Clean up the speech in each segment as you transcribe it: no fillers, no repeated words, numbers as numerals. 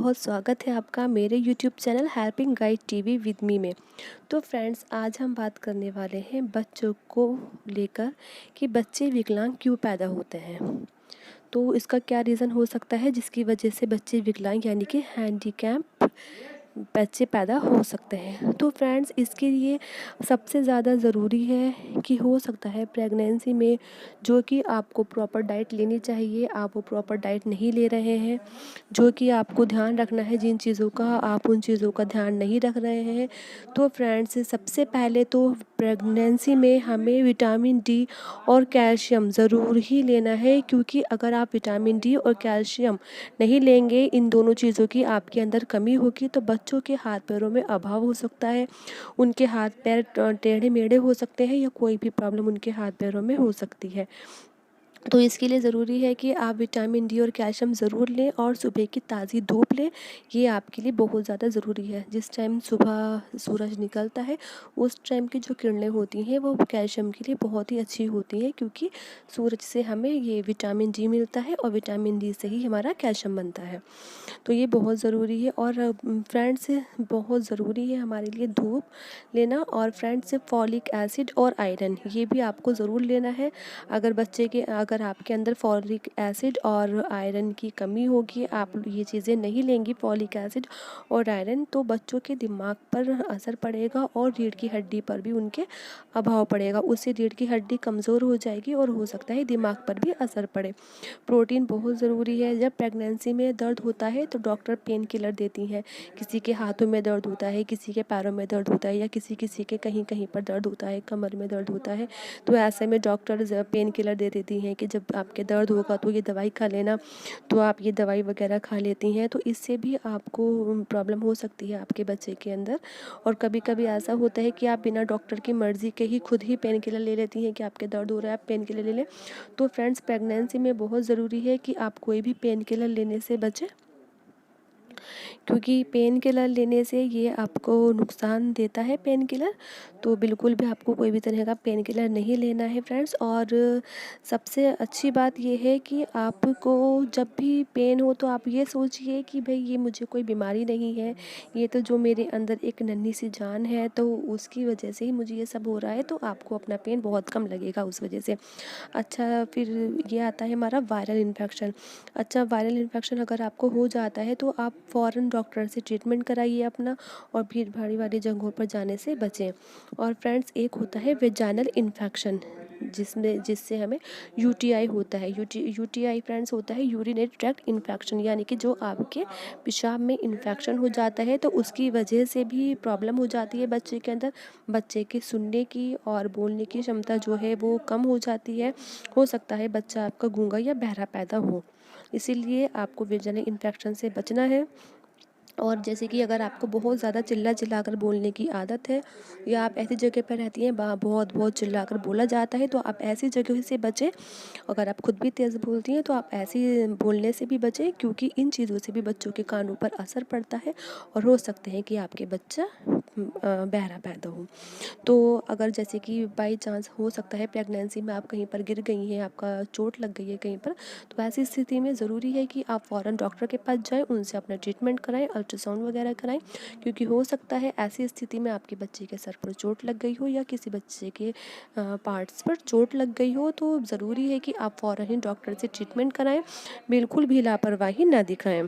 बहुत स्वागत है आपका मेरे YouTube channel helping guide TV with me में। तो फ्रेंड्स, आज हम बात करने वाले हैं बच्चों को लेकर कि बच्चे विकलांग क्यों पैदा होते हैं। तो इसका क्या रीज़न हो सकता है जिसकी वजह से बच्चे विकलांग यानी कि हैंडीकैप बच्चे पैदा हो सकते हैं। तो फ्रेंड्स, इसके लिए सबसे ज़्यादा ज़रूरी है कि हो सकता है प्रेगनेंसी में जो कि आपको प्रॉपर डाइट लेनी चाहिए, आप वो प्रॉपर डाइट नहीं ले रहे हैं, जो कि आपको ध्यान रखना है जिन चीज़ों का, आप उन चीज़ों का ध्यान नहीं रख रहे हैं। तो फ्रेंड्स, सबसे पहले तो प्रेगनेंसी में हमें विटामिन डी और कैल्शियम ज़रूर ही लेना है, क्योंकि अगर आप विटामिन डी और कैल्शियम नहीं लेंगे, इन दोनों चीज़ों की आपके अंदर कमी होगी तो बच्चों के हाथ पैरों में अभाव हो सकता है, उनके हाथ पैर टेढ़े मेढ़े हो सकते हैं या कोई भी प्रॉब्लम उनके हाथ पैरों में हो सकती है। तो इसके लिए ज़रूरी है कि आप विटामिन डी और कैल्शियम ज़रूर लें और सुबह की ताज़ी धूप लें। ये आपके लिए बहुत ज़्यादा ज़रूरी है। जिस टाइम सुबह सूरज निकलता है उस टाइम की जो किरणें होती हैं वो कैल्शियम के लिए बहुत ही अच्छी होती हैं, क्योंकि सूरज से हमें ये विटामिन डी मिलता है और विटामिन डी से ही हमारा कैल्शियम बनता है। तो ये बहुत ज़रूरी है। और फ्रेंड्स, बहुत ज़रूरी है हमारे लिए धूप लेना। और फ्रेंड्स, फॉलिक एसिड और आयरन ये भी आपको ज़रूर लेना है। अगर आपके अंदर फॉलिक एसिड और आयरन की कमी होगी, आप ये चीज़ें नहीं लेंगी फॉलिक एसिड और आयरन, तो बच्चों के दिमाग पर असर पड़ेगा और रीढ़ की हड्डी पर भी उनके अभाव पड़ेगा। उससे रीढ़ की हड्डी कमज़ोर हो जाएगी और हो सकता है दिमाग पर भी असर पड़े। प्रोटीन बहुत ज़रूरी है। जब प्रेगनेंसी में दर्द होता है तो डॉक्टर पेन किलर देती हैं। किसी के हाथों में दर्द होता है, किसी के पैरों में दर्द होता है, या किसी किसी के कहीं कहीं पर दर्द होता है, कमर में दर्द होता है, तो ऐसे में डॉक्टर पेन किलर दे देती हैं कि जब आपके दर्द होगा तो ये दवाई खा लेना। तो आप ये दवाई वगैरह खा लेती हैं, तो इससे भी आपको प्रॉब्लम हो सकती है आपके बच्चे के अंदर। और कभी कभी ऐसा होता है कि आप बिना डॉक्टर की मर्ज़ी के ही खुद ही पेन किलर ले लेती हैं कि आपके दर्द हो रहा है, आप पेन किलर ले लें। तो फ्रेंड्स, प्रेगनेंसी में बहुत ज़रूरी है कि आप कोई भी पेन किलर लेने से बचें, क्योंकि पेन किलर लेने से ये आपको नुकसान देता है पेन किलर। तो बिल्कुल भी आपको कोई भी तरह का पेन किलर नहीं लेना है फ्रेंड्स। और सबसे अच्छी बात ये है कि आपको जब भी पेन हो तो आप ये सोचिए कि भाई ये मुझे कोई बीमारी नहीं है, ये तो जो मेरे अंदर एक नन्ही सी जान है तो उसकी वजह से ही मुझे ये सब हो रहा है, तो आपको अपना पेन बहुत कम लगेगा उस वजह से। अच्छा, फिर ये आता है हमारा वायरल इन्फेक्शन। अच्छा, वायरल इन्फेक्शन अगर आपको हो जाता है तो आप फ़ौरन डॉक्टर से ट्रीटमेंट कराइए अपना, और भीड़ भाड़ वाली जगहों पर जाने से बचें। और फ्रेंड्स, एक होता है वेजाइनल इन्फेक्शन, जिससे हमें यूटीआई होता है। यूटीआई फ्रेंड्स होता है यूरिनरी ट्रैक्ट इन्फेक्शन, यानी कि जो आपके पेशाब में इन्फेक्शन हो जाता है तो उसकी वजह से भी प्रॉब्लम हो जाती है बच्चे के अंदर। बच्चे की सुनने की और बोलने की क्षमता जो है वो कम हो जाती है। हो सकता है बच्चा आपका गूंगा या बहरा पैदा हो। इसीलिए आपको वेजाइनल इन्फेक्शन से बचना है। और जैसे कि अगर आपको बहुत ज़्यादा चिल्ला चिल्लाकर बोलने की आदत है, या आप ऐसी जगह पर रहती हैं वहाँ बहुत बहुत चिल्लाकर बोला जाता है, तो आप ऐसी जगह से बचें। अगर आप खुद भी तेज़ बोलती हैं तो आप ऐसे बोलने से भी बचें, क्योंकि इन चीज़ों से भी बच्चों के कानों पर असर पड़ता है और हो सकते हैं कि आपके बच्चा बहरा पैदा हो। तो अगर जैसे कि बाई चांस हो सकता है प्रेगनेंसी में आप कहीं पर गिर गई हैं, आपका चोट लग गई है कहीं पर, तो ऐसी स्थिति में ज़रूरी है कि आप फ़ौरन डॉक्टर के पास जाएं, उनसे अपना ट्रीटमेंट कराएं, अल्ट्रासाउंड वगैरह कराएं, क्योंकि हो सकता है ऐसी स्थिति में आपके बच्चे के सर पर चोट लग गई हो या किसी बच्चे के पार्ट्स पर चोट लग गई हो। तो ज़रूरी है कि आप फ़ौरन ही डॉक्टर से ट्रीटमेंट कराएं, बिल्कुल भी लापरवाही ना दिखाएं।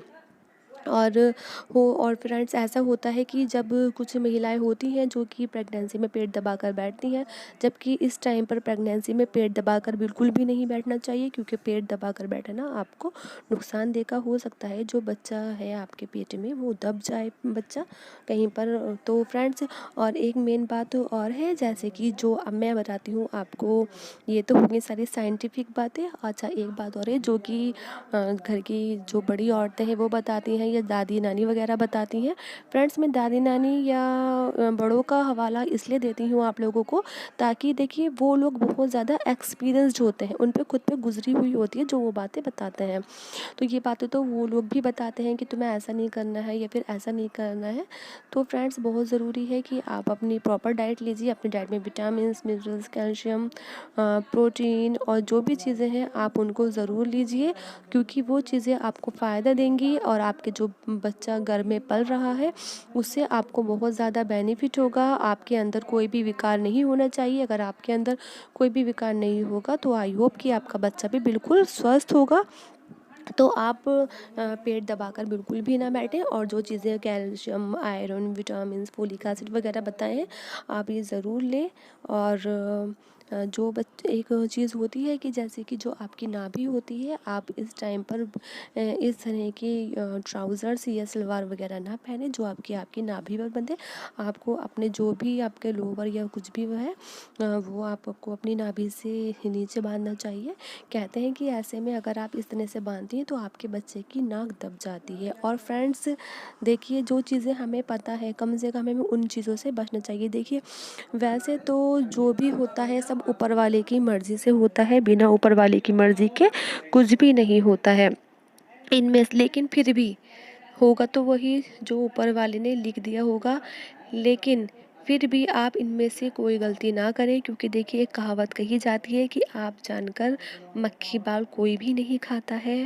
और फ्रेंड्स, ऐसा होता है कि जब कुछ महिलाएं होती हैं जो कि प्रेगनेंसी में पेट दबाकर बैठती हैं, जबकि इस टाइम पर प्रेगनेंसी में पेट दबाकर बिल्कुल भी नहीं बैठना चाहिए, क्योंकि पेट दबाकर बैठना आपको नुकसानदेह का हो सकता है। जो बच्चा है आपके पेट में वो दब जाए बच्चा कहीं पर। तो फ्रेंड्स, और एक मेन बात और है, जैसे कि जो अब मैं बताती हूँ आपको, ये तो हो गई सारी साइंटिफिक बातें। अच्छा, एक बात और है जो कि घर की जो बड़ी औरतें हैं वो बताती हैं, या दादी नानी वगैरह बताती हैं। फ्रेंड्स, मैं दादी नानी या बड़ों का हवाला इसलिए देती हूँ आप लोगों को, ताकि देखिए वो लोग बहुत ज़्यादा एक्सपीरियंस्ड होते हैं, उन पे खुद पे गुजरी हुई होती है जो वो बातें बताते हैं। तो ये बातें तो वो लोग भी बताते हैं कि तुम्हें ऐसा नहीं करना है या फिर ऐसा नहीं करना है। तो फ्रेंड्स, बहुत ज़रूरी है कि आप अपनी प्रॉपर डाइट लीजिए। अपनी डाइट में विटामिन्स, मिनरल्स, कैल्शियम, प्रोटीन और जो भी चीज़ें हैं आप उनको ज़रूर लीजिए, क्योंकि वो चीज़ें आपको फ़ायदा देंगी और आपके जो जो बच्चा घर में पल रहा है उससे आपको बहुत ज़्यादा बेनिफिट होगा। आपके अंदर कोई भी विकार नहीं होना चाहिए। अगर आपके अंदर कोई भी विकार नहीं होगा तो आई होप कि आपका बच्चा भी बिल्कुल स्वस्थ होगा। तो आप पेट दबाकर बिल्कुल भी ना बैठें, और जो चीज़ें calcium, iron, vitamins, folic acid वगैरह बताए हैं आप ये ज़रूर लें। और जो एक चीज़ होती है कि जैसे कि जो आपकी नाभि होती है, आप इस टाइम पर इस तरह की ट्राउज़र्स या सलवार वगैरह ना पहने जो आपकी नाभि पर बंधे। आपको अपने जो भी आपके लोवर या कुछ भी वो है वो आपको अपनी नाभि से नीचे बांधना चाहिए। कहते हैं कि ऐसे में अगर आप इस तरह से बांधती हैं तो आपके बच्चे की नाक दब जाती है। और फ्रेंड्स देखिए, जो चीज़ें हमें पता है कम से कम हमें उन चीज़ों से बचना चाहिए। देखिए, वैसे तो जो भी होता है सब ऊपर वाले की मर्ज़ी से होता है, बिना ऊपर वाले की मर्ज़ी के कुछ भी नहीं होता है इनमें। लेकिन फिर भी होगा तो वही जो ऊपर वाले ने लिख दिया होगा। लेकिन फिर भी आप इनमें से कोई गलती ना करें, क्योंकि देखिए एक कहावत कही जाती है कि आप जानकर मक्खी बाल कोई भी नहीं खाता है।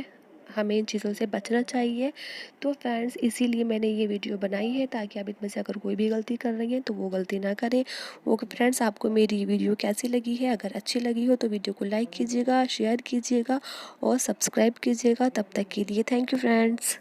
हमें इन चीज़ों से बचना चाहिए। तो फ्रेंड्स इसीलिए मैंने ये वीडियो बनाई है, ताकि आप इनमें से अगर कोई भी गलती कर रही हैं तो वो गलती ना करें। ओके फ्रेंड्स, आपको मेरी ये वीडियो कैसी लगी है? अगर अच्छी लगी हो तो वीडियो को लाइक कीजिएगा, शेयर कीजिएगा और सब्सक्राइब कीजिएगा। तब तक के लिए थैंक यू फ्रेंड्स।